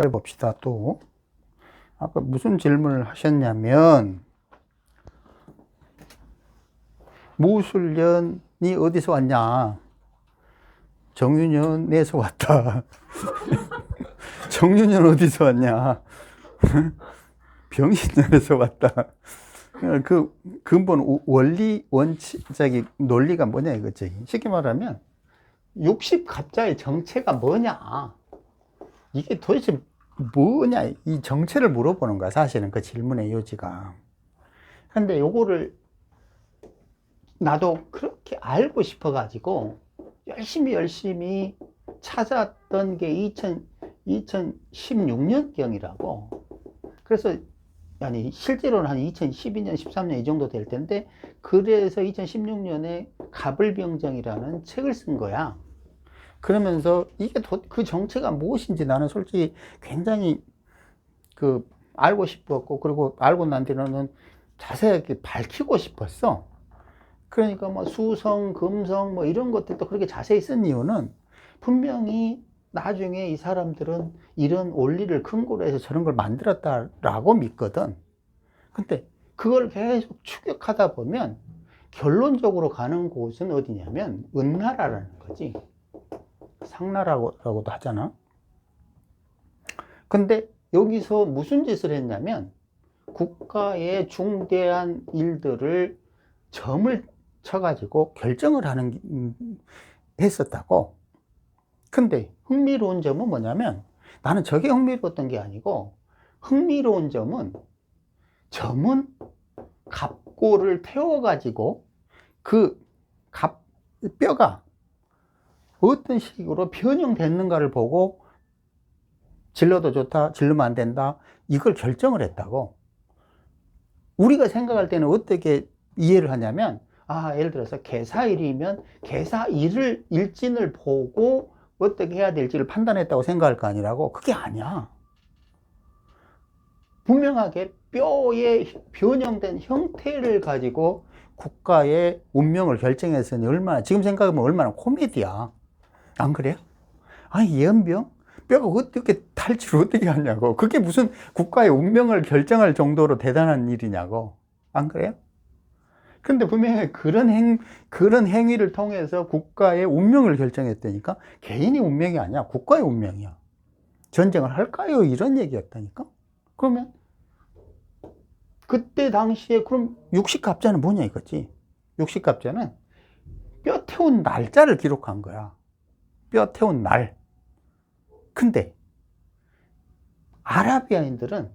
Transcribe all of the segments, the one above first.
봅시다. 또 아까 무슨 질문을 하셨냐면 무술년이 어디서 왔냐? 정유년에서 왔다. 정유년 어디서 왔냐? 병신년에서 왔다. 그 근본 원칙적인 논리가 뭐냐 이거지. 쉽게 말하면 60갑자의 정체가 뭐냐? 이게 도대체 뭐냐? 이 정체를 물어보는 거야. 사실은 그 질문의 요지가. 근데 요거를 나도 그렇게 알고 싶어 가지고 열심히 찾았던 게 2016년경이라고. 그래서 아니 실제로는 한 2012년 13년 이 정도 될 텐데, 그래서 2016년에 가불병정이라는 책을 쓴 거야. 그러면서 이게 그 정체가 무엇인지 나는 솔직히 굉장히 알고 싶었고, 그리고 알고 난 뒤로는 자세하게 밝히고 싶었어. 그러니까 뭐 수성, 금성 뭐 이런 것들도 그렇게 자세히 쓴 이유는 분명히 나중에 이 사람들은 이런 원리를 근거로 해서 저런 걸 만들었다라고 믿거든. 근데 그걸 계속 추격하다 보면 결론적으로 가는 곳은 어디냐면 은나라라는 거지. 상나라고도 하잖아. 근데 여기서 무슨 짓을 했냐면 국가의 중대한 일들을 점을 쳐가지고 결정을 했었다고. 근데 흥미로운 점은 뭐냐면, 나는 저게 흥미로웠던 게 아니고, 흥미로운 점은 갑골을 태워가지고 그 뼈가 어떤 식으로 변형됐는가를 보고 질러도 좋다, 질르면 안 된다, 이걸 결정을 했다고. 우리가 생각할 때는 어떻게 이해를 하냐면, 예를 들어서 개사일이면 개사일을 일진을 보고 어떻게 해야 될지를 판단했다고 생각할 거 아니라고. 그게 아니야. 분명하게 뼈의 변형된 형태를 가지고 국가의 운명을 결정했으니 지금 생각하면 얼마나 코미디야. 안 그래요? 예언병? 뼈가 어떻게 탈취를 어떻게 하냐고. 그게 무슨 국가의 운명을 결정할 정도로 대단한 일이냐고. 안 그래요? 근데 분명히 그런 행위를 통해서 국가의 운명을 결정했다니까? 개인의 운명이 아니야. 국가의 운명이야. 전쟁을 할까요? 이런 얘기였다니까? 그러면 그때 당시에 그럼 60갑자는 뭐냐 이거지. 60갑자는 뼈 태운 날짜를 기록한 거야. 뼈 태운 날. 근데 아라비아인들은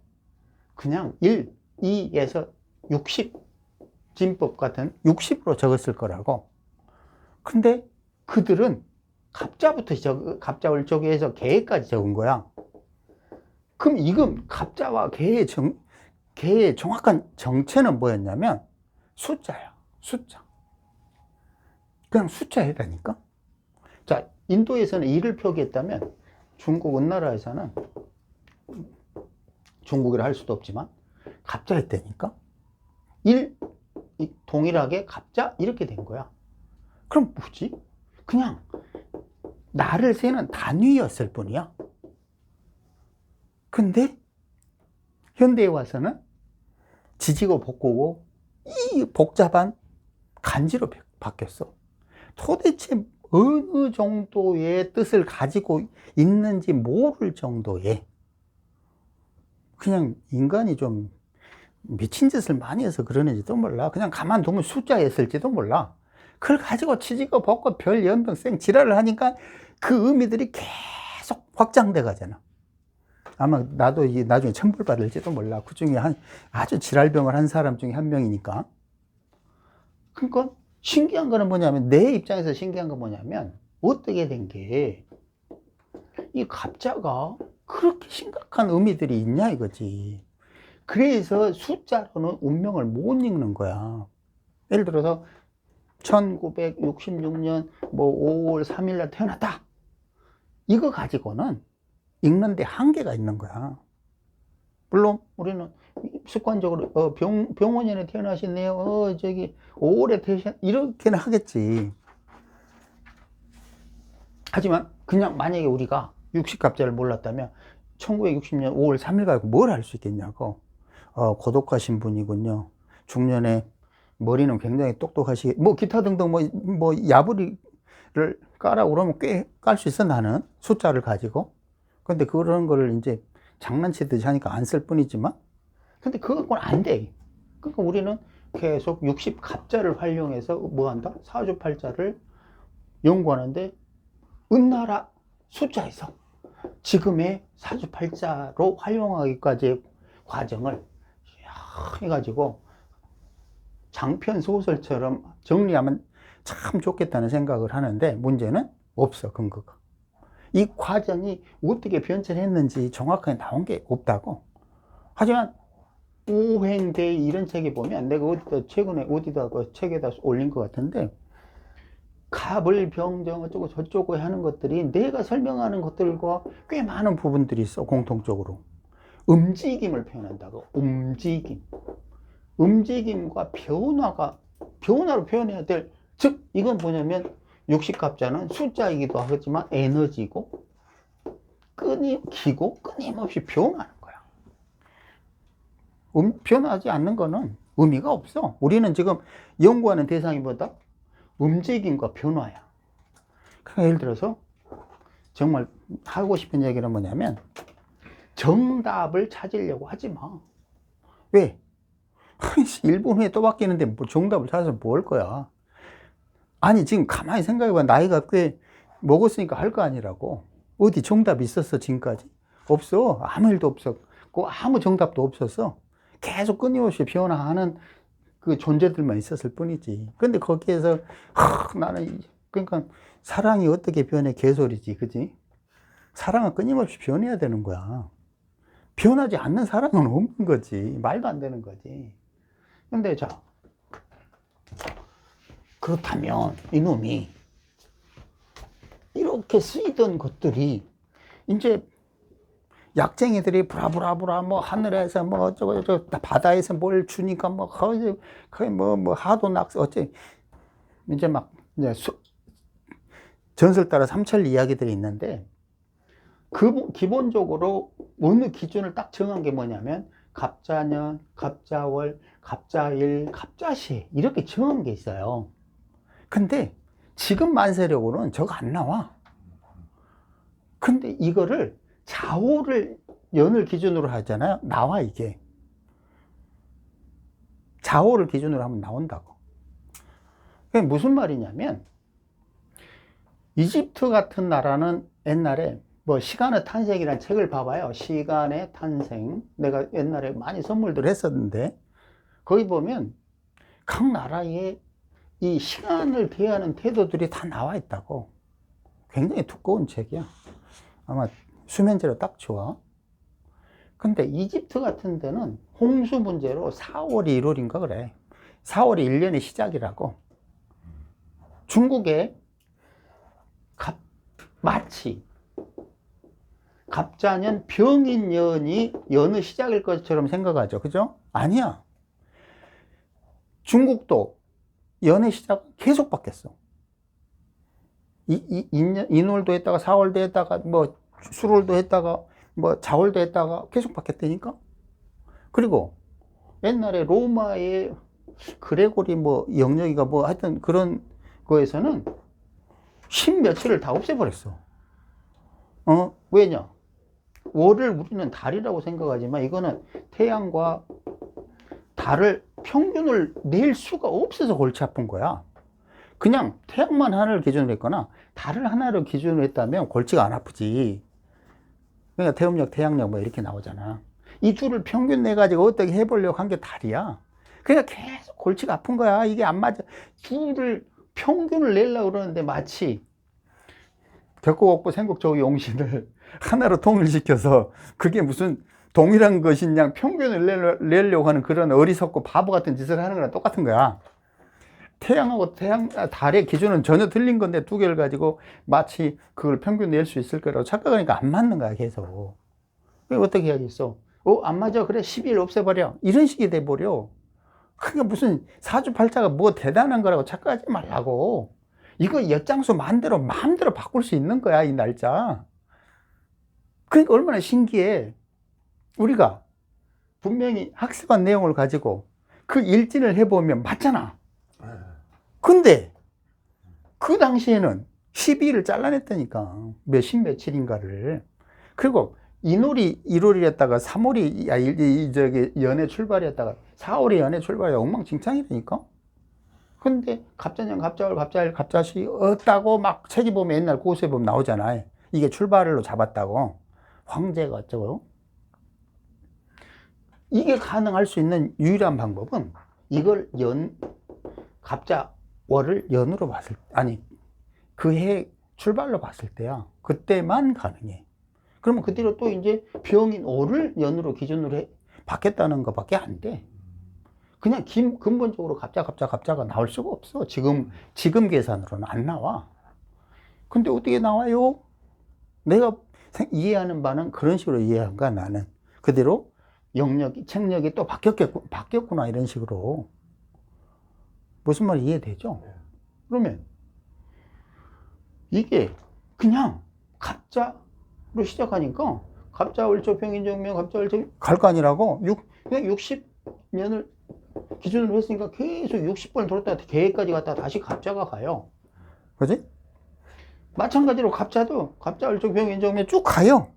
그냥 1, 2에서 60 진법 같은 60으로 적었을 거라고. 근데 그들은 갑자월 저기에서 개까지 적은 거야. 그럼 이건 갑자와 개의 정확한 정체는 뭐였냐면 숫자야. 숫자. 그냥 숫자이라니까. 자, 인도에서는 1을 표기했다면 중국 은나라에서는, 중국이라 할 수도 없지만 갑자였다니까. 1 동일하게 갑자 이렇게 된 거야. 그럼 뭐지? 그냥 날을 세는 단위였을 뿐이야. 근데 현대에 와서는 지지고 볶고 이 복잡한 간지로 바뀌었어. 도대체 어느 정도의 뜻을 가지고 있는지 모를 정도의, 그냥 인간이 좀 미친 짓을 많이 해서 그러는지도 몰라. 그냥 가만두면 숫자였을지도 몰라. 그걸 가지고 치지고 볶고 별 연병 생 지랄을 하니까 그 의미들이 계속 확장돼 가잖아. 아마 나도 나중에 천벌 받을지도 몰라. 그 중에 아주 지랄병을 한 사람 중에 한 명이니까. 그러니까 신기한 거는 뭐냐면, 내 입장에서 신기한 건 뭐냐면, 어떻게 된 게 이 갑자가 그렇게 심각한 의미들이 있냐 이거지. 그래서 숫자로는 운명을 못 읽는 거야. 예를 들어서 1966년 뭐 5월 3일 날 태어났다. 이거 가지고는 읽는데 한계가 있는 거야. 물론 우리는 습관적으로 병원년에 태어나셨네요. 저기 5월에 태어나셨, 이렇게는 하겠지. 하지만 그냥 만약에 우리가 60갑자를 몰랐다면 1960년 5월 3일 가지고 뭘 할 수 있겠냐고. 고독하신 분이군요. 중년에 머리는 굉장히 똑똑하시게, 뭐 기타 등등 뭐 야부리를 까라 그러면 꽤 깔 수 있어, 나는. 숫자를 가지고. 근데 그런 거를 이제 장난치듯이 하니까 안 쓸 뿐이지만, 근데 그거 갖고는 안 돼. 그러니까 우리는 계속 60 갑자를 활용해서 뭐 한다? 사주팔자를 연구하는데, 은나라 숫자에서 지금의 사주팔자로 활용하기까지의 과정을 해가지고 장편 소설처럼 정리하면 참 좋겠다는 생각을 하는데, 문제는 없어, 근거가. 이 과정이 어떻게 변천했는지 정확하게 나온 게 없다고. 하지만 오행대 이런 책에 보면, 내가 최근에 어디다 그 책에다 올린 것 같은데, 갑을 병정 어쩌고 저쩌고 하는 것들이 내가 설명하는 것들과 꽤 많은 부분들이 있어, 공통적으로. 움직임을 표현한다고. 움직임과 변화로 표현해야 될, 즉 이건 뭐냐면 60갑자는 숫자이기도 하겠지만 에너지고 끊임없이 변하는 거야. 변하지 않는 거는 의미가 없어. 우리는 지금 연구하는 대상이 뭐다? 움직임과 변화야. 그러니까 예를 들어서 정말 하고 싶은 얘기는 뭐냐면, 정답을 찾으려고 하지 마. 왜? 1분 후에 또 바뀌는데 뭐 정답을 찾아서 뭐 할 거야. 아니, 지금 가만히 생각해봐. 나이가 꽤 먹었으니까 할 거 아니라고. 어디 정답이 있었어, 지금까지? 없어. 아무 일도 없었고, 아무 정답도 없었어. 계속 끊임없이 변화하는 그 존재들만 있었을 뿐이지. 근데 거기에서, 나는, 그러니까, 사랑이 어떻게 변해? 개소리지, 그지? 사랑은 끊임없이 변해야 되는 거야. 변하지 않는 사랑은 없는 거지. 말도 안 되는 거지. 근데 자, 그렇다면 이놈이 이렇게 쓰이던 것들이 이제 약쟁이들이 브라브라브라 뭐 하늘에서 뭐 어쩌고 저쩌고 바다에서 뭘 주니까 뭐 거의 뭐 하도 낙서 어째 이제 막 이제 전설 따라 삼천 이야기들이 있는데, 기본적으로 어느 기준을 딱 정한 게 뭐냐면 갑자년, 갑자월, 갑자일, 갑자시 이렇게 정한 게 있어요. 근데 지금 만세력으로는 저거 안 나와. 근데 이거를 자오를 연을 기준으로 하잖아요. 나와, 이게. 자오를 기준으로 하면 나온다고. 그게 무슨 말이냐면, 이집트 같은 나라는 옛날에 뭐 시간의 탄생이라는 책을 봐봐요. 시간의 탄생. 내가 옛날에 많이 선물들 했었는데, 거기 보면 각 나라의 이 시간을 대하는 태도들이 다 나와 있다고. 굉장히 두꺼운 책이야. 아마 수면제로 딱 좋아. 근데 이집트 같은 데는 홍수 문제로 4월이 1월인가 그래. 4월이 1년의 시작이라고. 중국에 마치 갑자년 병인년이 연의 시작일 것처럼 생각하죠. 그죠? 아니야. 중국도 연의 시작 계속 바뀌었어. 인월도 했다가 4월도 했다가 뭐 수월도 했다가 뭐 자월도 했다가 계속 바뀌었다니까. 그리고 옛날에 로마의 그레고리 뭐 영령이가 뭐 하여튼 그런 거에서는 10며칠을 다 없애버렸어. 왜냐? 월을 우리는 달이라고 생각하지만 이거는 태양과 달을 평균을 낼 수가 없어서 골치 아픈 거야. 그냥 태양만 하나를 기준으로 했거나 달을 하나를 기준으로 했다면 골치가 안 아프지. 그러니까 태음력, 태양력 뭐 이렇게 나오잖아. 이 줄을 평균 내가지고 어떻게 해보려고 한 게 달이야. 그러니까 계속 골치가 아픈 거야. 이게 안 맞아. 줄을 평균을 내려고 그러는데 마치 격국옥부 생국조의 용신을 하나로 통일시켜서 그게 무슨 동일한 것이냐 평균을 내려고 하는 그런 어리석고 바보 같은 짓을 하는 거랑 똑같은 거야. 태양하고 달의 기준은 전혀 틀린 건데 두 개를 가지고 마치 그걸 평균 낼 수 있을 거라고 착각하니까 안 맞는 거야, 계속. 어떻게 해야겠어? 안 맞아. 그래, 12일 없애버려. 이런 식이 돼버려. 그게 무슨 사주팔자가 뭐 대단한 거라고 착각하지 말라고. 이거 엿장수 마음대로 바꿀 수 있는 거야, 이 날짜. 그러니까 얼마나 신기해. 우리가 분명히 학습한 내용을 가지고 그 일진을 해보면 맞잖아. 근데 그 당시에는 12일을 잘라냈다니까. 몇십 며칠인가를. 그리고 이놀이 1월이었다가 3월이 저기 연애 출발이었다가 4월이 연애 출발이 엉망진창이라니까. 근데 갑자년 갑자월 갑자일 갑자시 없다고 막 책이 보면 옛날 고수에 보면 나오잖아요. 이게 출발로 잡았다고. 황제가 어쩌고. 이게 가능할 수 있는 유일한 방법은 이걸 갑자월을 연으로 봤을 때, 아니 그 해 출발로 봤을 때야. 그때만 가능해. 그러면 그대로 또 이제 병인 오를 연으로 기준으로 받겠다는 것밖에 안 돼. 그냥 근본적으로 갑자가 나올 수가 없어. 지금 계산으로는 안 나와. 근데 어떻게 나와요? 내가 이해하는 바는 그런 식으로 이해한 거야, 나는. 그대로 책력이 또 바뀌었구나, 이런 식으로. 무슨 말 이해되죠? 그러면 이게 그냥 갑자로 시작하니까 갑자월초 평인정명 갑자월초 갈 거 아니라고 그냥 60년을 기준으로 했으니까 계속 60번 돌았다가 계획까지 갔다가 다시 갑자가 가요. 그지? 마찬가지로 갑자도 갑자월초 평인정명 쭉 가요.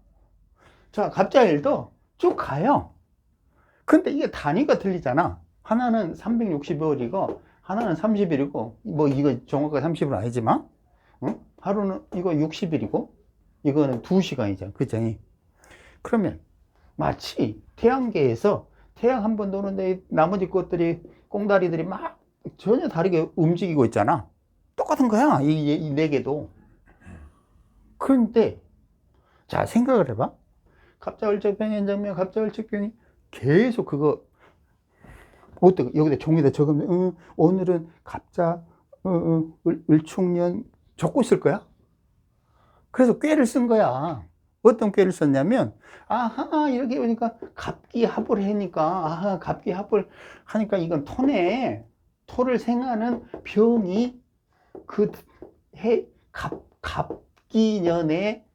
자, 갑자일도 쭉 가요. 근데 이게 단위가 틀리잖아. 하나는 365일이고 하나는 30일이고 뭐 이거 정확하게 30일은 아니지만 하루는 이거 60일이고 이거는 2시간이잖아. 그죠? 그러면 마치 태양계에서 태양 한 번 도는데 나머지 것들이 꽁다리들이 막 전혀 다르게 움직이고 있잖아. 똑같은 거야. 이 네 개도. 그런데 자, 생각을 해봐. 갑자월적 평행정명 갑자월적 평이 계속 그거 어떻게 여기다 종이다 적으면 오늘은 갑자 을축년 적고 있을 거야. 그래서 꾀를 쓴 거야. 어떤 꾀를 썼냐면 아하 이렇게 보니까 갑기합을 하니까 아하 갑기합을 하니까 이건 토네. 토를 생하는 병이 그 해 갑기년의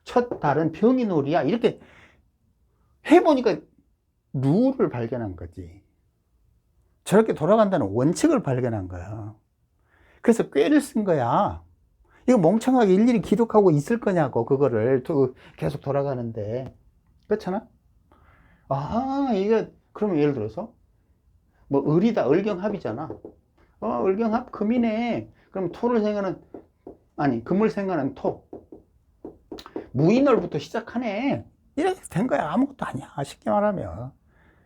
첫 달은 병이놀이야. 이렇게 해보니까 룰을 발견한 거지. 저렇게 돌아간다는 원칙을 발견한 거야. 그래서 꾀를 쓴 거야. 이거 멍청하게 일일이 기록하고 있을 거냐고, 그거를 계속 돌아가는데. 그렇잖아? 아, 이거, 그러면 예를 들어서, 뭐, 을이다, 을경합이잖아. 을경합 금이네. 그럼 토를 생하는, 아니, 금을 생하는 토. 무인월부터 시작하네. 이렇게 된 거야. 아무것도 아니야. 쉽게 말하면.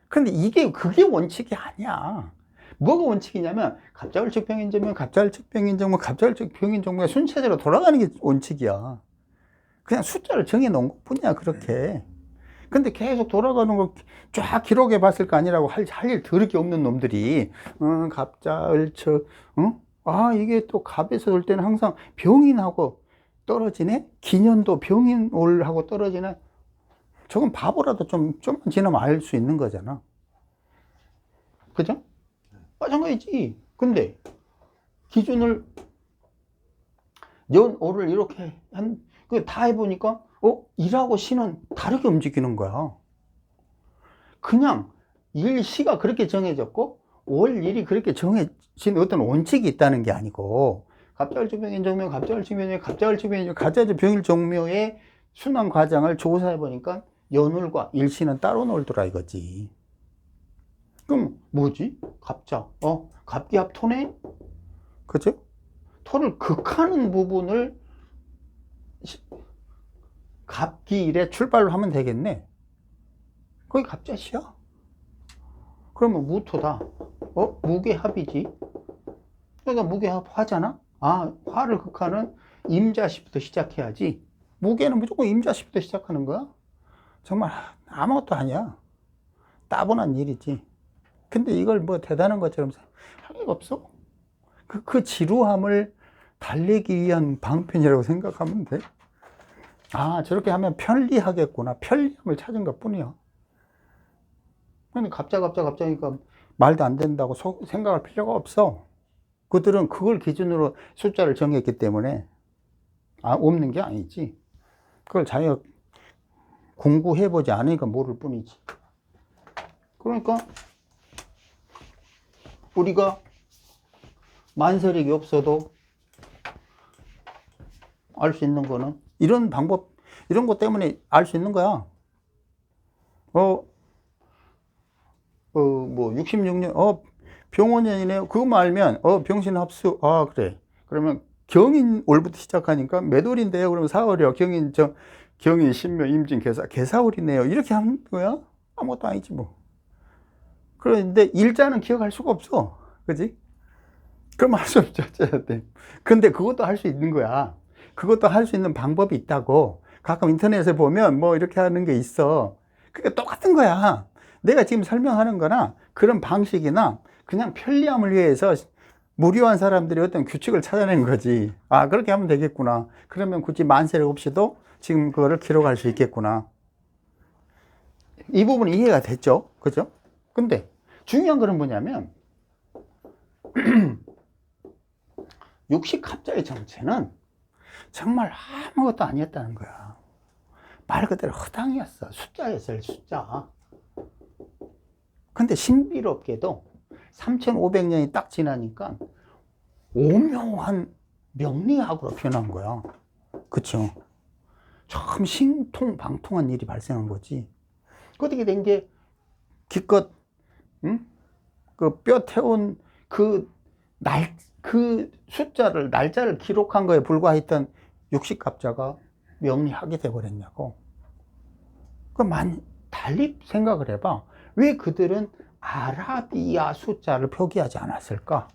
근데 그게 원칙이 아니야. 뭐가 원칙이냐면 갑자월적 평인정명 갑자월적 평인정명 갑자월적 평인정명이 순차적으로 돌아가는 게 원칙이야. 그냥 숫자를 정해 놓은 것 뿐이야. 그렇게. 근데 계속 돌아가는 걸 쫙 기록해 봤을 거 아니라고 할 일 더럽게 없는 놈들이 갑자월적 이게 또 갑에서 올 때는 항상 병인하고 떨어지네. 기년도 병인올하고 떨어지네. 저건 바보라도 좀만 지나면 알 수 있는 거잖아. 그죠? 마찬가지지. 근데 기준을 연오를 이렇게 다 해보니까 일하고 시는 다르게 움직이는 거야. 그냥 일시가 그렇게 정해졌고 월일이 그렇게 정해진 어떤 원칙이 있다는 게 아니고 갑자월적 병인정묘 갑자월적 병일정묘의 순환 과정을 조사해보니까 연월과 일시는 따로 놀더라 이거지. 그럼 뭐지? 갑기합 토네? 그죠? 토를 극하는 부분을 갑기일에 출발로 하면 되겠네. 거기 갑자시야. 그러면 무토다. 무게합이지. 그러니까 무게합 화잖아? 화를 극하는 임자시부터 시작해야지. 무게는 무조건 임자시부터 시작하는 거야. 정말 아무것도 아니야. 따분한 일이지. 근데 이걸 뭐 대단한 것처럼 할 리가 없어. 그 지루함을 달래기 위한 방편이라고 생각하면 돼. 저렇게 하면 편리하겠구나. 편리함을 찾은 것 뿐이야. 근데 갑자니까 말도 안 된다고 생각할 필요가 없어. 그들은 그걸 기준으로 숫자를 정했기 때문에 없는 게 아니지. 그걸 자기가 공부해보지 않으니까 모를 뿐이지. 그러니까 우리가 만서력이 없어도 알 수 있는 거는 이런 방법, 이런 것 때문에 알 수 있는 거야. 뭐 66년 병원년이네요. 그거만 알면 병신합수. 아, 그래. 그러면 경인월부터 시작하니까 몇 월인데요? 그러면 4월이요. 경인, 신묘, 임진, 개사월이네요. 이렇게 하는 거야? 아무것도 아니지 뭐. 그런데 일자는 기억할 수가 없어. 그지? 그럼 할 수 없죠. 근데 그것도 할 수 있는 거야. 그것도 할 수 있는 방법이 있다고. 가끔 인터넷에 보면 뭐 이렇게 하는 게 있어. 그러니까 똑같은 거야. 내가 지금 설명하는 거나 그런 방식이나 그냥 편리함을 위해서 무료한 사람들이 어떤 규칙을 찾아낸 거지. 아, 그렇게 하면 되겠구나. 그러면 굳이 만세력 없이도 지금 그거를 기록할 수 있겠구나. 이 부분이 이해가 됐죠? 그죠? 근데 중요한 거는 뭐냐면 육식합자의 정체는 정말 아무것도 아니었다는 거야. 말 그대로 허당이었어. 숫자였어요, 숫자. 근데 신비롭게도 3500년이 딱 지나니까 오묘한 명리학으로 변한 거야. 그쵸? 참 신통방통한 일이 발생한 거지. 어떻게 된 게 기껏 그 뼈 태운 그 숫자를, 날짜를 기록한 거에 불과했던 육식갑자가 명리학이 돼버렸냐고. 달리 생각을 해봐. 왜 그들은 아라비아 숫자를 표기하지 않았을까?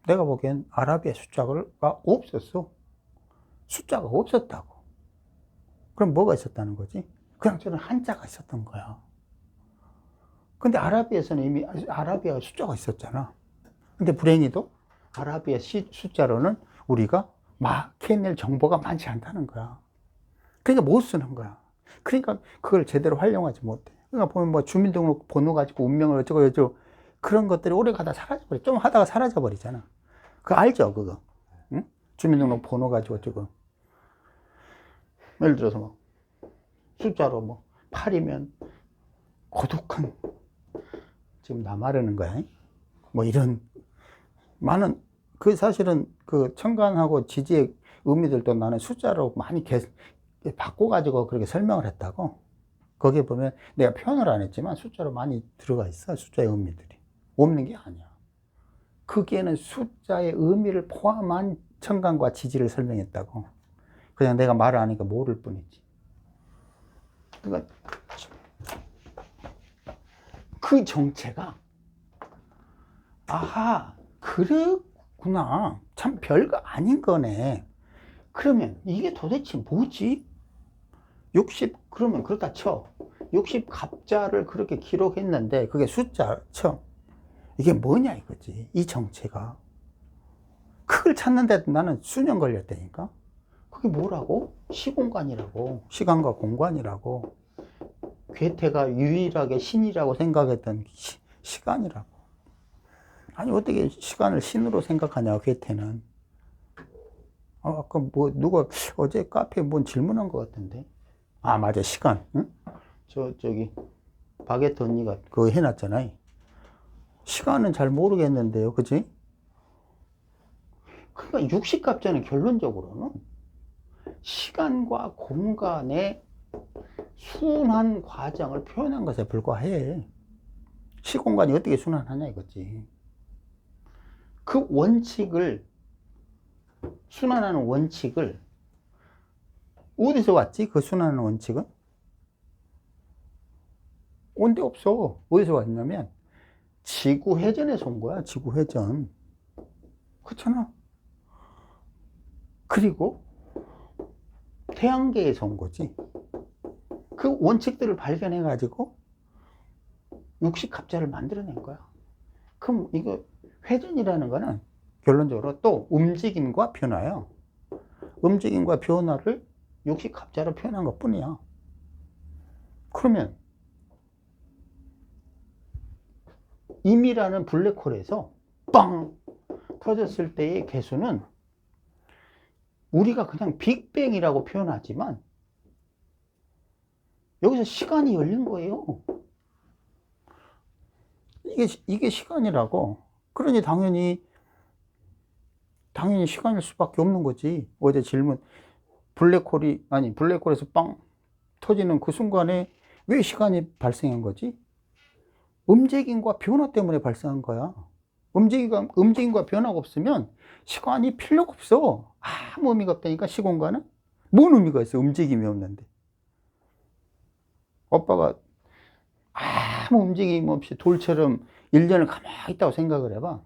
내가 보기엔 아라비아 숫자가 없었어. 숫자가 없었다고. 그럼 뭐가 있었다는 거지? 그냥 저는 한자가 있었던 거야. 근데 아라비아에서는 이미 아라비아 숫자가 있었잖아. 근데 불행히도 아라비아 숫자로는 우리가 캐낼 정보가 많지 않다는 거야. 그러니까 못 쓰는 거야. 그러니까 그걸 제대로 활용하지 못해. 그러니까 보면 뭐 주민등록 번호 가지고 운명을 어쩌고 그런 것들이 오래 가다 사라져버려. 좀 하다가 사라져버리잖아. 그거 알죠, 그거? 응? 주민등록 번호 가지고 어쩌고. 예를 들어서 뭐 숫자로 뭐 8이면 고독한, 지금 나 말하는 거야. 뭐 이런 많은, 그 사실은 그 천간하고 지지의 의미들도 나는 숫자로 많이 바꿔가지고 그렇게 설명을 했다고. 거기에 보면 내가 표현을 안 했지만 숫자로 많이 들어가 있어. 숫자의 의미들이 없는 게 아니야. 거기에는 숫자의 의미를 포함한 천간과 지지를 설명했다고. 그냥 내가 말을 안 하니까 모를 뿐이지. 그러니까 그 정체가, 아하, 그랬구나. 참 별거 아닌 거네. 그러면 이게 도대체 뭐지? 그러면 그렇다 쳐. 60갑자를 그렇게 기록했는데 그게 숫자 쳐. 이게 뭐냐 이거지. 이 정체가. 그걸 찾는데도 나는 수년 걸렸다니까. 그게 뭐라고? 시공간이라고. 시간과 공간이라고. 괴테가 유일하게 신이라고 생각했던 시간이라고. 아니 어떻게 시간을 신으로 생각하냐, 괴테는. 아까 뭐 누가 어제 카페에 뭔 질문한 것 같은데. 아, 맞아, 시간. 응? 저기 바게트 언니가 그거 해놨잖아요. 시간은 잘 모르겠는데요, 그치? 그러니까 육식갑자는 결론적으로는 시간과 공간의 순환 과정을 표현한 것에 불과해. 시공간이 어떻게 순환하냐 이거지. 그 원칙을, 순환하는 원칙을 어디서 왔지? 그 순환하는 원칙은? 온데 없어. 어디서 왔냐면 지구회전에서 온 거야. 지구회전. 그렇잖아. 그리고 태양계에서 온 거지. 그 원칙들을 발견해 가지고 육식갑자를 만들어낸 거야. 그럼 이거 회전이라는 거는 결론적으로 또 움직임과 변화예요. 움직임과 변화를 육식갑자로 표현한 것 뿐이야. 그러면 임이라는 블랙홀에서 빵 터졌을 때의 개수는, 우리가 그냥 빅뱅이라고 표현하지만 여기서 시간이 열린 거예요. 이게 시간이라고. 그러니 당연히 시간일 수밖에 없는 거지. 어제 질문, 블랙홀에서 빵 터지는 그 순간에 왜 시간이 발생한 거지? 움직임과 변화 때문에 발생한 거야. 움직임과 변화가 없으면 시간이 필요가 없어. 아무 의미가 없다니까, 시공간은. 뭔 의미가 있어, 움직임이 없는데. 오빠가 아무 움직임 없이 돌처럼 1년을 가만히 있다고 생각을 해봐.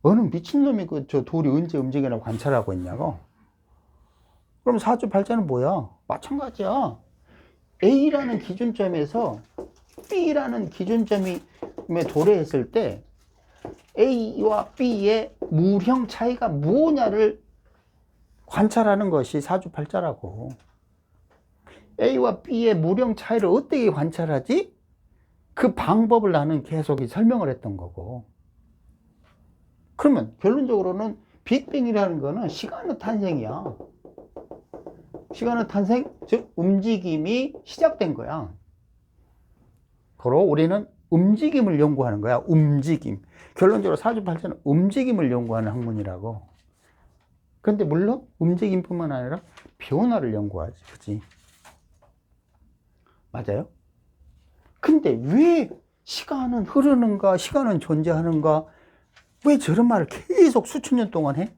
어느 미친놈이 저 돌이 언제 움직이나 관찰하고 있냐고. 그럼 사주팔자는 뭐야? 마찬가지야. A라는 기준점에서 B라는 기준점에 도래했을 때 A와 B의 물형 차이가 뭐냐를 관찰하는 것이 사주팔자라고. A와 B의 물형 차이를 어떻게 관찰하지? 그 방법을 나는 계속 설명을 했던 거고. 그러면 결론적으로는 빅뱅이라는 거는 시간의 탄생이야. 시간의 탄생, 즉 움직임이 시작된 거야. 그로 우리는 움직임을 연구하는 거야. 움직임. 결론적으로 사주팔자는 움직임을 연구하는 학문이라고. 근데 물론 움직임뿐만 아니라 변화를 연구하지. 그치? 맞아요? 근데 왜 시간은 흐르는가, 시간은 존재하는가, 왜 저런 말을 계속 수천 년 동안 해?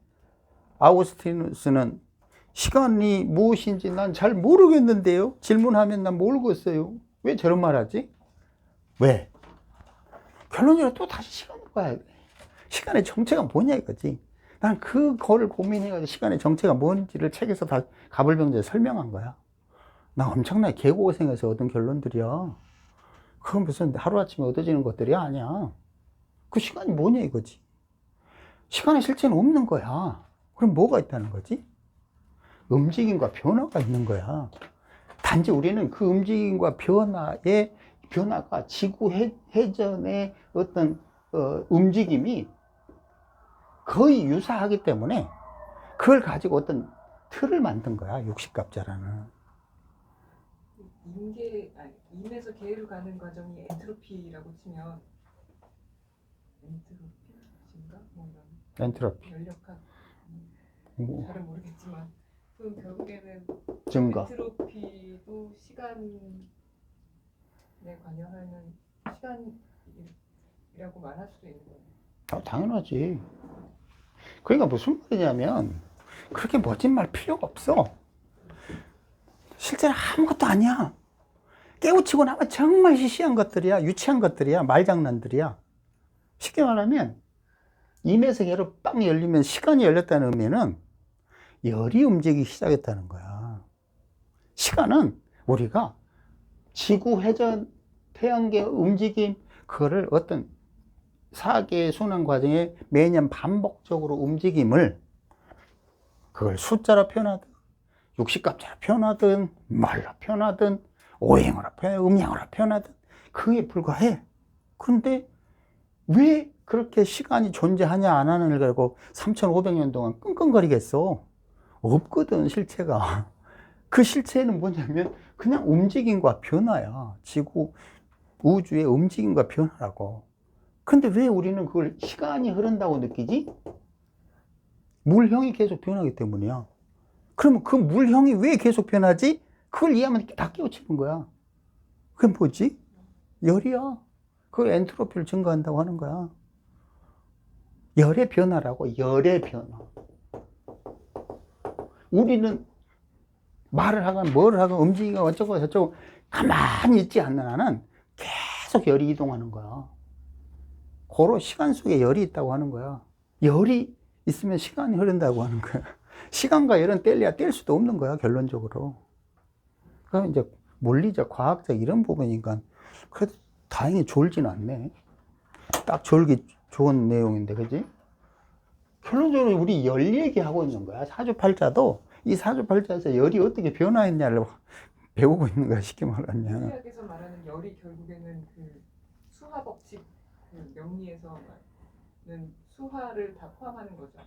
아우구스티누스는 시간이 무엇인지 난 잘 모르겠는데요. 질문하면 난 모르겠어요. 왜 저런 말 하지? 왜? 결론적으로 또 다시 시간을 봐야 돼. 시간의 정체가 뭐냐 이거지. 난 그거를 고민해가지고 시간의 정체가 뭔지를 책에서 다 가불병자에 설명한 거야. 나 엄청나게 개고생해서 얻은 결론들이야. 그건 무슨 하루아침에 얻어지는 것들이 아니야. 그 시간이 뭐냐 이거지. 시간의 실체는 없는 거야. 그럼 뭐가 있다는 거지? 움직임과 변화가 있는 거야. 단지 우리는 그 움직임과 변화가 지구 회전의 어떤 움직임이 거의 유사하기 때문에 그걸 가지고 어떤 틀을 만든 거야. 육식갑자라는. 임에서 계로 가는 과정이 엔트로피라고 치면 엔트로피인가? 뭐 이런 엔트로피. 연력학 잘은 모르겠지만 그럼 결국에는 증가. 엔트로피도 시간에 관여하는 시간이라고 말할 수도 있는 거예요. 당연하지. 그러니까 무슨 말이냐면 그렇게 멋진 말 필요가 없어. 실제로 아무것도 아니야. 깨우치고 나면 정말 시시한 것들이야. 유치한 것들이야. 말장난들이야. 쉽게 말하면 임에서 개로 빵 열리면 시간이 열렸다는 의미는 열이 움직이기 시작했다는 거야. 시간은 우리가 지구 회전, 태양계 움직임, 그거를 어떤 사계 순환 과정에 매년 반복적으로 움직임을 그걸 숫자로 표현하든 육식값자로 표현하든 말로 표현하든 오행으로 표현하든 음양으로 표현하든 그게 불과해. 그런데 왜 그렇게 시간이 존재하냐 안 하느냐를 가지고 3,500년 동안 끙끙거리겠어. 없거든 실체가. 그 실체는 뭐냐면 그냥 움직임과 변화야. 지구 우주의 움직임과 변화라고. 근데 왜 우리는 그걸 시간이 흐른다고 느끼지? 물형이 계속 변하기 때문이야. 그러면 그 물형이 왜 계속 변하지? 그걸 이해하면 다 깨우치는 거야. 그게 뭐지? 열이야. 그걸 엔트로피를 증가한다고 하는 거야. 열의 변화라고. 열의 변화. 우리는 말을 하건 뭐를 하건 움직이고 어쩌고 저쩌고 가만히 있지 않는 한은 계속 열이 이동하는 거야. 고로 시간 속에 열이 있다고 하는 거야. 열이 있으면 시간이 흐른다고 하는 거야. 시간과 열은 뗄래야 뗄 수도 없는 거야, 결론적으로. 그럼 이제 물리적, 과학적 이런 부분이니까 그래도 다행히 졸진 않네. 딱 졸기 좋은 내용인데, 그지? 결론적으로 우리 열 얘기하고 있는 거야. 사주팔자도 이 사주팔자에서 열이 어떻게 변화했냐를 배우고 있는 거야, 쉽게 말하면. 수학에서 말하는 열이 결국에는 그 수화 법칙 그 명리에서는 수화를 다 포함하는 거죠.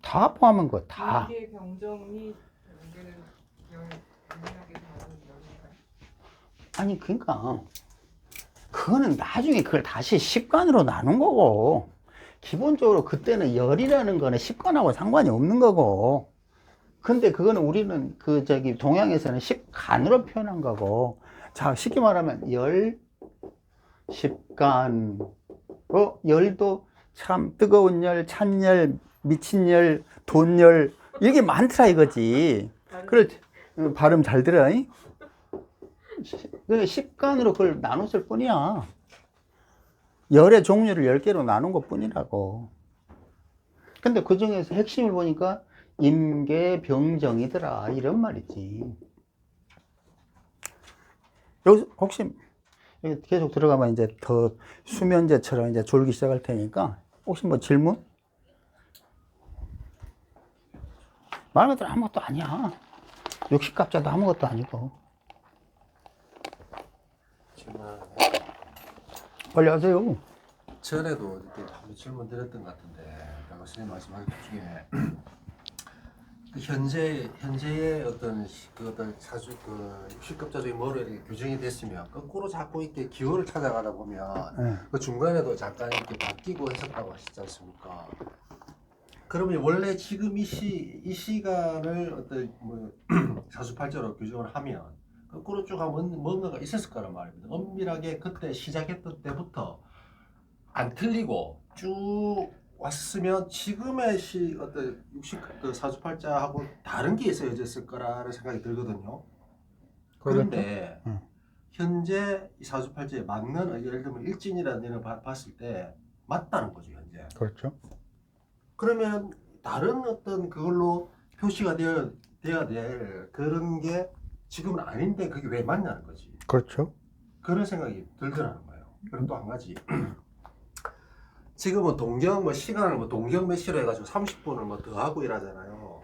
다 포함한 거, 다. 인계 병정이 결국에는 열, 인문학에서 말하는 아니, 그러니까 그거는 나중에 그걸 다시 식관으로 나눈 거고, 기본적으로 그때는 열이라는 거는 식관하고 상관이 없는 거고, 근데 그거는 우리는 동양에서는 식간으로 표현한 거고, 자, 쉽게 말하면 열, 식간, 열도 참 뜨거운 열, 찬 열, 미친 열, 돈 열, 이게 많더라 이거지. 그래, 발음 잘 들어. 식간으로 그걸 나눴을 뿐이야. 열의 종류를 10개로 나눈 것 뿐이라고. 근데 그 중에서 핵심을 보니까 임계병정이더라 이런 말이지. 여기서 혹시 계속 들어가면 이제 더 수면제처럼 이제 졸기 시작할 테니까 혹시 뭐 질문? 말 그대로 아무것도 아니야. 육식갑자도 아무것도 아니고. 질문 빨리 하세요. 전에도 이렇게 한번 질문 드렸던 것 같은데, 아까 선생님 말씀하신 것 중에 그 현재의 어떤 사주 육식급자적인 뭐로 이렇게 규정이 됐으면 거꾸로 자꾸 이렇게 기호를 찾아가다 보면 그 중간에도 잠깐 이렇게 바뀌고 했었다고 하시지 않습니까? 그러면 원래 지금 이 시간을 어떤 뭐 사주팔자로 규정을 하면 거꾸로 쭉 하면 뭔가가 있었을 거란 말입니다. 엄밀하게 그때 시작했던 때부터 안 틀리고 쭉 왔으면 지금의 어떤 60 사주팔자하고 다른 게 있어졌을 거라는 생각이 들거든요. 그런데 현재 이 사주팔자에 맞는, 예를 들면 일진이라는 일을 봤을 때 맞다는 거죠, 현재. 그렇죠. 그러면 다른 어떤 그걸로 표시가 돼야 될 그런 게 지금은 아닌데 그게 왜 맞냐는 거지. 그렇죠. 그런 생각이 들더라는 거예요. 그리고 또 한 가지. 지금은 동경 뭐 시간을 뭐 동경 몇 시로 해가지고 30분을 뭐 더 하고 일하잖아요.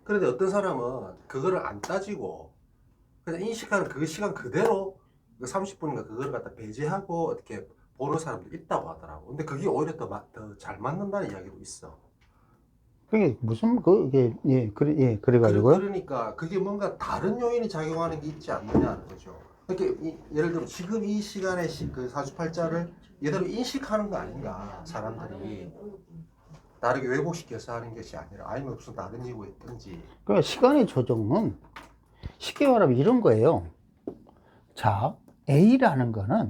그런데 어떤 사람은 그거를 안 따지고 그냥 인식하는 그 시간 그대로 그 30분인가 그걸 갖다 배제하고 어떻게 보는 사람도 있다고 하더라고. 근데 그게 오히려 더 잘 맞는다는 이야기도 있어. 그게 무슨 그래가지고요. 그러니까 그게 뭔가 다른 요인이 작용하는 게 있지 않느냐는 거죠. 이렇게 예를 들어 지금 이 시간에 그 사주팔자를 이대로 인식하는 거 아닌가, 사람들이 다르게 왜곡시켜서 하는 것이 아니라 아니면 무슨 다른 이유가 있든지. 그러니까 시간의 조정은 쉽게 말하면 이런 거예요. 자, A라는 거는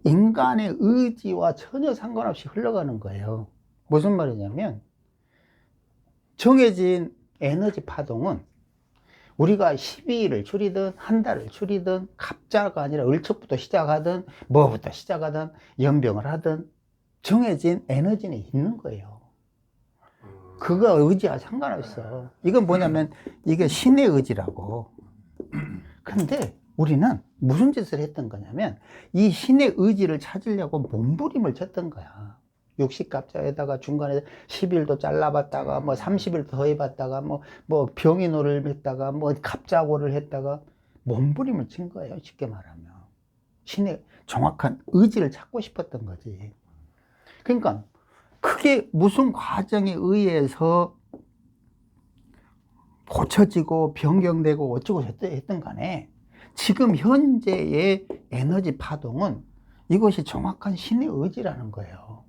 인간의 의지와 전혀 상관없이 흘러가는 거예요. 무슨 말이냐면 정해진 에너지 파동은 우리가 12일을 줄이든 한 달을 줄이든 갑자가 아니라 을초부터 시작하든 뭐부터 시작하든 연병을 하든 정해진 에너지는 있는 거예요. 그거 의지와 상관없어. 이건 뭐냐면 이게 신의 의지라고. 근데 우리는 무슨 짓을 했던 거냐면 이 신의 의지를 찾으려고 몸부림을 쳤던 거야. 60갑자에다가 중간에 10일도 잘라봤다가 뭐 30일 더 해봤다가 뭐 병인호를 했다가 뭐 갑자고를 했다가 몸부림을 친 거예요. 쉽게 말하면 신의 정확한 의지를 찾고 싶었던 거지. 그러니까 그게 무슨 과정에 의해서 고쳐지고 변경되고 어쩌고 저쩌고 했던 간에 지금 현재의 에너지 파동은 이것이 정확한 신의 의지라는 거예요.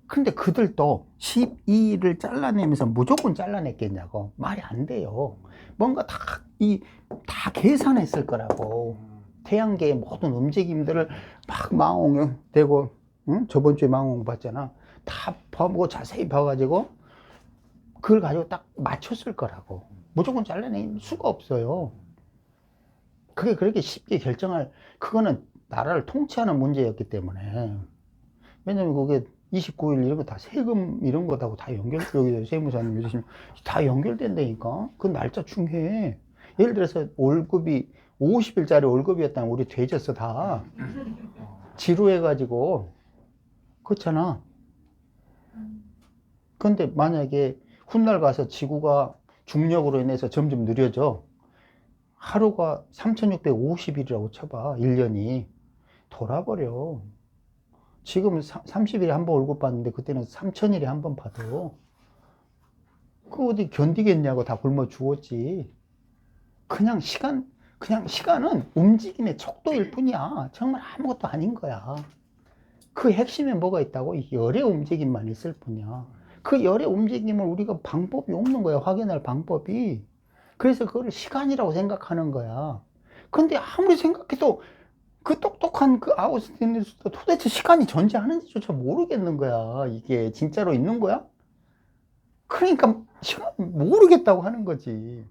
근데 그들도 12일을 잘라내면서 무조건 잘라냈겠냐고. 말이 안 돼요. 뭔가 다 계산했을 거라고. 태양계의 모든 움직임들을 막 망원되고, 응? 저번 주에 망원 봤잖아. 다 보고 자세히 봐가지고 그걸 가지고 딱 맞췄을 거라고. 무조건 잘라낼 수가 없어요. 그게 그렇게 쉽게 그거는 나라를 통치하는 문제였기 때문에. 왜냐면 그게 29일 이런 거 다 세금 이런 거하고 다 여기서 세무사님 이러시면 다 연결된다니까. 그 날짜 중요해. 예를 들어서 월급이 50일짜리 월급이었다면 우리 돼졌어 다. 지루해가지고. 그렇잖아. 근데 만약에 훗날 가서 지구가 중력으로 인해서 점점 느려져. 하루가 3650일이라고 쳐봐. 1년이. 돌아버려. 지금 30일에 한 번 월급 받는데 그때는 3000일에 한 번 받아. 그거 어디 견디겠냐고 다 굶어 죽었지. 그냥 시간, 그냥 시간은 움직임의 척도일 뿐이야. 정말 아무것도 아닌 거야. 그 핵심에 뭐가 있다고? 열의 움직임만 있을 뿐이야. 그 열의 움직임을 우리가 방법이 없는 거야. 확인할 방법이. 그래서 그걸 시간이라고 생각하는 거야. 근데 아무리 생각해도 그 똑똑한 그 아우구스티누스도 도대체 시간이 존재하는지조차 모르겠는 거야. 이게 진짜로 있는 거야? 그러니까 시간 모르겠다고 하는 거지.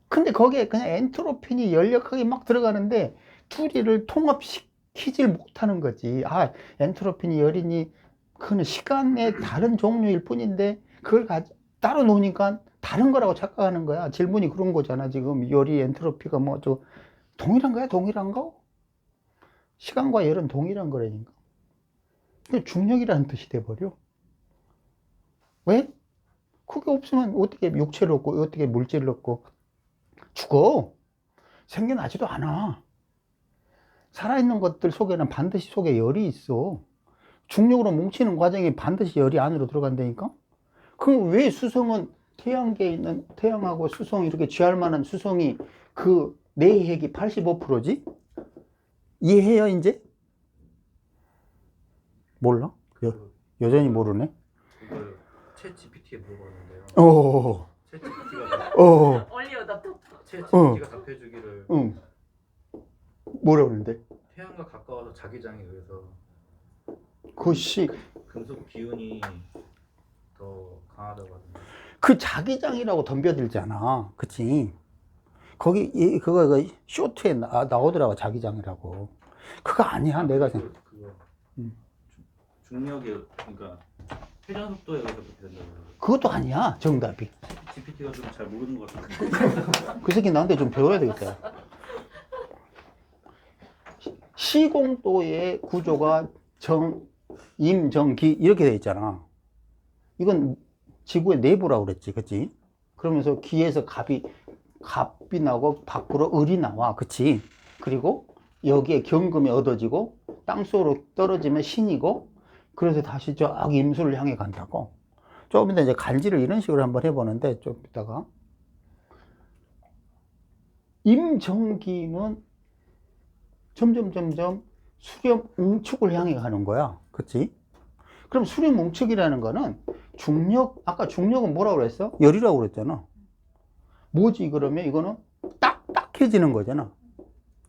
근데 거기에 그냥 엔트로피니 열역학이 막 들어가는데 둘이를 통합시키질 못하는 거지. 아, 엔트로피니 열이니 그거는 시간의 다른 종류일 뿐인데 그걸 따로 놓으니까 다른 거라고 착각하는 거야. 질문이 그런 거잖아. 지금 열이 엔트로피가 뭐 저 동일한 거야? 동일한 거? 시간과 열은 동일한 거라니까. 근데 중력이라는 뜻이 돼버려. 왜? 그게 없으면 어떻게 육체를 얻고 어떻게 물질을 얻고 죽어. 생겨나지도 않아. 살아있는 것들 속에는 반드시 속에 열이 있어. 중력으로 뭉치는 과정이 반드시 열이 안으로 들어간다니까? 그럼 왜 수성은 태양계에 있는 태양하고 수성 이렇게 취할 만한 수성이 그 내핵이 85%지? 이해해요 이제? 몰라? 여전히 모르네. 그걸 챗 GPT에 물어봤는데요. 어, 챗 GPT가 얼리어답터. 챗 GPT가 답해주기를 응. 뭐라 그러는데? 태양과 가까워서 자기장에 의해서 그것이 금속 기운이 더 강하다고 하던데. 그 자기장이라고 덤벼들잖아. 그치? 거기, 그거 쇼트에 나오더라고, 자기장이라고. 그거 아니야, 내가 생각. 그거 음. 중력에 그러니까 회전 속도에 의해서 그렇게 된다고 해요. 그것도 아니야, 정답이. GPT가 좀 잘 모르는 것 같은데. 그 새끼 나한테 좀 배워야 되겠다. 시공도의 구조가 임, 정, 기, 이렇게 돼 있잖아. 이건 지구의 내부라고 그랬지, 그치? 그러면서 기에서 갑이 나고 밖으로 을이 나와, 그치? 그리고 여기에 경금이 얻어지고 땅속으로 떨어지면 신이고, 그래서 다시 저 임수를 향해 간다고. 조금 이따 이제 간지를 이런 식으로 한번 해보는데, 좀 이따가. 임정기는 점점 수렴 응축을 향해 가는 거야. 그치? 그럼 수렴 응축이라는 거는 아까 중력은 뭐라고 그랬어? 열이라고 그랬잖아. 뭐지, 그러면 이거는 딱딱해지는 거잖아.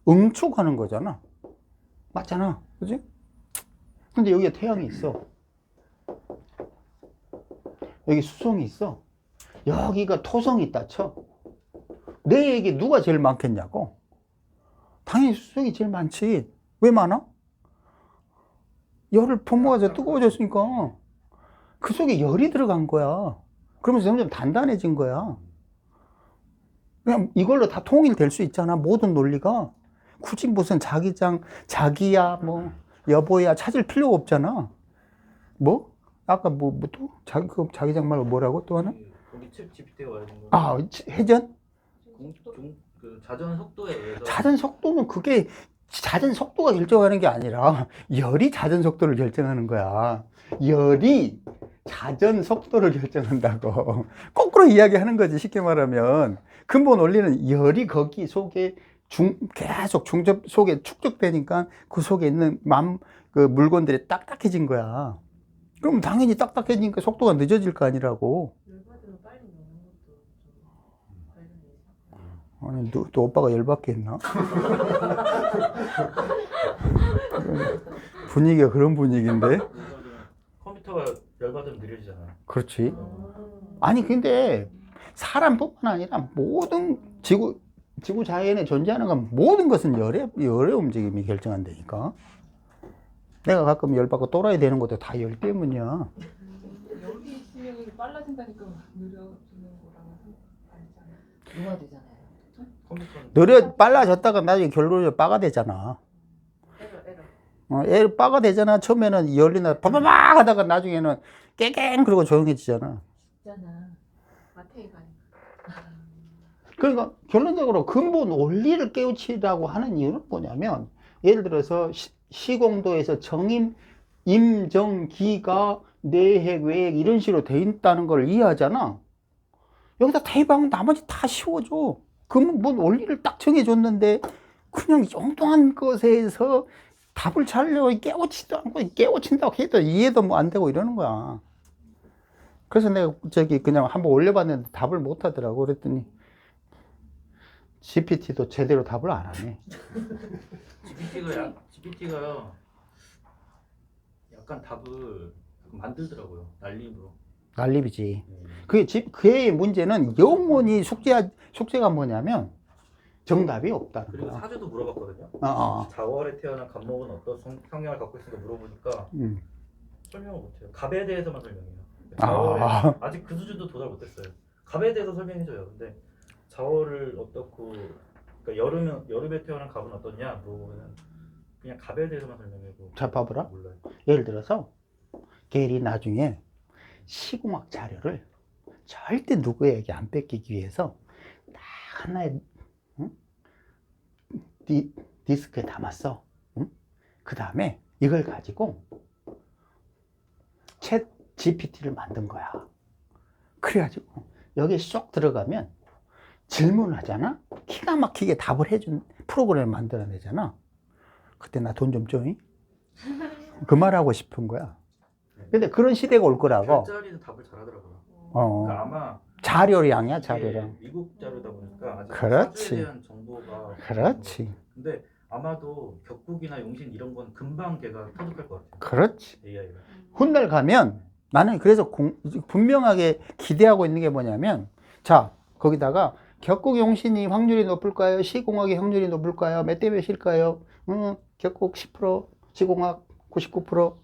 응축하는 거잖아. 맞잖아. 그치? 근데 여기에 태양이 있어. 여기 수성이 있어. 여기가 토성이 있다 쳐. 내에게 누가 제일 많겠냐고. 당연히 수성이 제일 많지. 왜 많아? 열을 품모아서 뜨거워졌으니까 그 속에 열이 들어간 거야. 그러면서 점점 단단해진 거야. 그냥 이걸로 다 통일될 수 있잖아. 모든 논리가. 굳이 무슨 자기장, 자기야, 뭐, 여보야 찾을 필요가 없잖아. 뭐? 아까 또? 자기장 말고 뭐라고 또 하나? 거기 챗 GPT가 말하는 거. 아, 회전? 그 자전 속도에 의해서. 자전 속도는 그게 자전 속도가 결정하는 게 아니라 열이 자전 속도를 결정하는 거야. 열이 자전 속도를 결정한다고. 거꾸로 이야기하는 거지, 쉽게 말하면. 근본 원리는 열이 거기 속에 계속 중접 속에 축적되니까 그 속에 있는 그 물건들이 딱딱해진 거야. 그럼 당연히 딱딱해지니까 속도가 늦어질 거 아니라고. 열받으면 빨리 먹는 것도 좀 관련이 있어. 아니, 또 오빠가 열받게 했나? 분위기가 그런 분위기인데? 컴퓨터가 열받으면 느려지잖아. 그렇지. 아니, 근데 사람뿐만 아니라 모든 지구 자연에 존재하는 건 모든 것은 열의 움직임이 결정한다니까. 내가 가끔 열받고 또라이 되는 것도 다 열 때문이야. 여기 있으면 이게 빨라진다니까 느려지는 거랑은 아니잖아. 노화되잖아요. 컴퓨터는 빨라졌다가 나중에 결론적으로 빠가 되잖아. 에러. 애를 빠가 되잖아. 처음에는 열리나 바바박 하다가 나중에는 깨갱 그러고 조용해지잖아. 있잖아. 마테이가 그러니까 결론적으로 근본 원리를 깨우치라고 하는 이유는 뭐냐면, 예를 들어서 시공도에서 임정기가 내핵, 외핵 이런 식으로 돼 있다는 걸 이해하잖아. 여기다 대입하면 나머지 다 쉬워져. 그러면 뭐 원리를 딱 정해줬는데 그냥 엉뚱한 것에서 답을 찾으려고 깨우치도 않고 깨우친다고 해도 이해도 뭐 안 되고 이러는 거야. 그래서 내가 저기 그냥 한번 올려봤는데 답을 못 하더라고. 그랬더니 GPT도 제대로 답을 안 하네. GPT가요 약간 답을 만들더라고요. 날림으로. 난립이지. 그의 문제는 영원히 숙제가 뭐냐면 정답이 없다는 그리고 거야. 사주도 물어봤거든요. 어. 자월에 태어난 갑목은 어떤 성향을 갖고 있을까 물어보니까 설명을 못해요. 갑에 대해서만 설명해요. 자월에 아. 아직 그 수준도 도달 못했어요. 갑에 대해서 설명해줘요. 근데 자월을 어떻고, 그러니까 여름에 태어난 갑은 어떠냐 물어보면 그냥 갑에 대해서만 설명해고. 자, 봐보라. 몰라요. 예를 들어서 걔리 나중에 시공학 자료를 절대 누구에게 안 뺏기기 위해서 딱 하나의 디스크에 담았어. 그 다음에 이걸 가지고 챗 GPT를 만든 거야. 그래가지고 여기 쏙 들어가면 질문을 하잖아. 기가 막히게 답을 해준 프로그램을 만들어내잖아. 그때 나 돈 좀 줘. 그 말하고 싶은 거야. 근데 그런 시대가 올 거라고. 별자리는 답을 잘하더라고요. 어. 그러니까 아마 자료량이야, 이게 자료량. 미국 자료다 보니까 아직 그렇지. 사주에 대한 정보가 그렇지. 근데 아마도 격국이나 용신 이런 건 금방 걔가 터득할 것 같아요. 그렇지. AI가. 훗날 가면 나는 그래서 분명하게 기대하고 있는 게 뭐냐면, 자, 거기다가 격국 용신이 확률이 높을까요? 시공학이 확률이 높을까요? 몇 대 몇일까요? 격국 10%, 시공학 99%.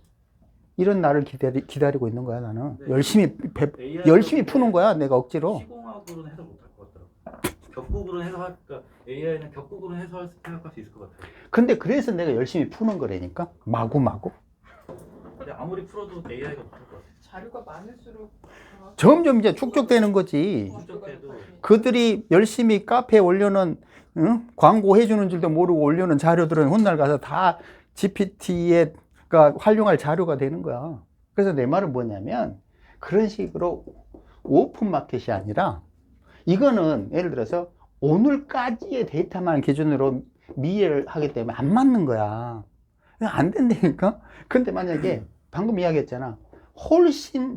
이런 날을 기다리고 있는 거야, 나는. 네. 열심히 푸는 거야, 내가 억지로. 시공학으로는 해석 못할 것 같더라고. 격국으로는 해석할, 그러니까 AI는 격국으로는 해석할 수 있을 것 같아요. 근데 그래서 내가 열심히 푸는 거라니까. 마구마구. 근데 아무리 풀어도 AI가 못할 것 같아요. 자료가 많을수록 점점 이제 축적되는 거지. 축적돼도 그들이 열심히 카페에 올려놓은, 광고 해주는 줄도 모르고 올려놓은 자료들은 훗날 가서 다 GPT에 활용할 자료가 되는 거야. 그래서 내 말은 뭐냐면, 그런 식으로 오픈 마켓이 아니라, 이거는 예를 들어서 오늘까지의 데이터만 기준으로 미해를 하기 때문에 안 맞는 거야. 안 된다니까? 근데 만약에 방금 이야기했잖아.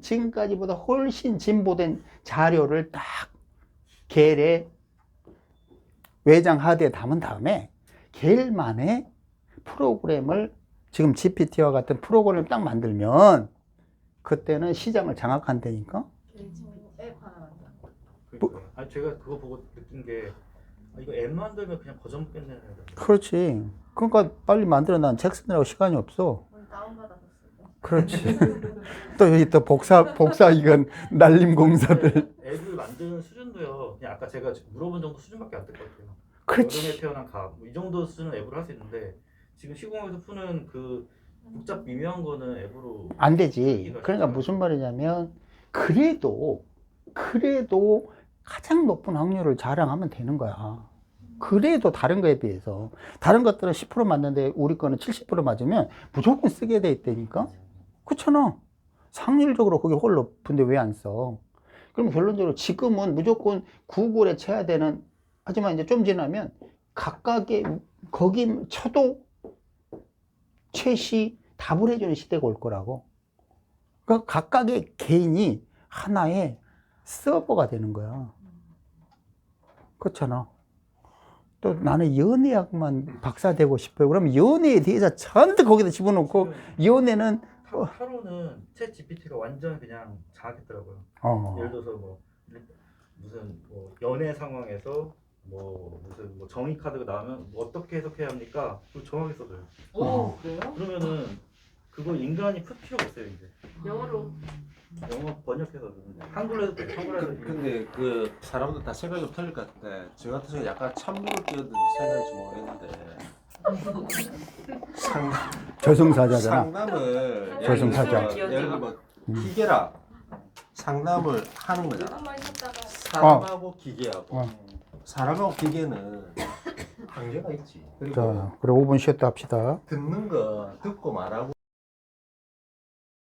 지금까지보다 훨씬 진보된 자료를 딱 겔에 외장 하드에 담은 다음에 겔만의 프로그램을 지금 GPT와 같은 프로그램을 딱 만들면 그때는 시장을 장악한다니까? 앱 하나 만든다. 그러니까 아니 제가 그거 보고 느낀 게 이거 앱 만들면 그냥 버전 겠네. 그렇지. 그러니까 빨리 만들어. 난 책 쓰느라고 시간이 없어. 오늘 다운받아줬어요. 그렇지. 또 여기 또 복사 이건 날림 공사들. 앱을 만드는 수준도요. 그냥 아까 제가 물어본 정도 수준밖에 안 될 것 같아요. 그렇지. 여름에 태어난 갑, 이 정도 수준은 앱으로 할 수 있는데 지금 시공학에서 푸는 그 복잡 미묘한 거는 앱으로 안 되지. 그러니까 무슨 말이냐면 그래도 가장 높은 확률을 자랑하면 되는 거야. 그래도 다른 거에 비해서 다른 것들은 10% 맞는데 우리 거는 70% 맞으면 무조건 쓰게 돼 있다니까. 그렇잖아. 확률적으로 그게 훨 높은데 왜 안 써? 그럼 결론적으로 지금은 무조건 구글에 쳐야 되는, 하지만 이제 좀 지나면 각각의 거기 쳐도 챗이 답을 해주는 시대가 올 거라고. 그러니까 각각의 개인이 하나의 서버가 되는 거야. 그렇잖아. 또 나는 연애학만 박사 되고 싶어요. 그러면 연애에 대해서 전부 거기다 집어넣고 연애는 타로는 챗 GPT가 완전 그냥 장악했더라고요. 예를 들어서 뭐 무슨 뭐 연애 상황에서 뭐 무슨 뭐 정의 카드가 나오면 뭐 어떻게 해석해야 합니까? 그거 정확히 써줘요. 오 그래요? 그러면은 그거 인간이 풀 필요가 없어요 이제. 영어로 영어 번역해서 주는데 한글로 해도 돼. 한글로 해도 돼. 근데 그 사람들 다 생각이 좀 틀릴 것 같은데 저 같은 경우 약간 찬물을 끼얹은 생각인지 모르겠는데 저승사자잖아. 상담을 저승사자. 예를 들어 뭐 기계라 상담을 하는 거잖아. 조금만 쉬었다가 사람하고 기계하고 어. 사람하고 기계는 한계가 있지. 그리고 자, 그래 5분 쉬었다 합시다. 듣는 거 듣고 말하고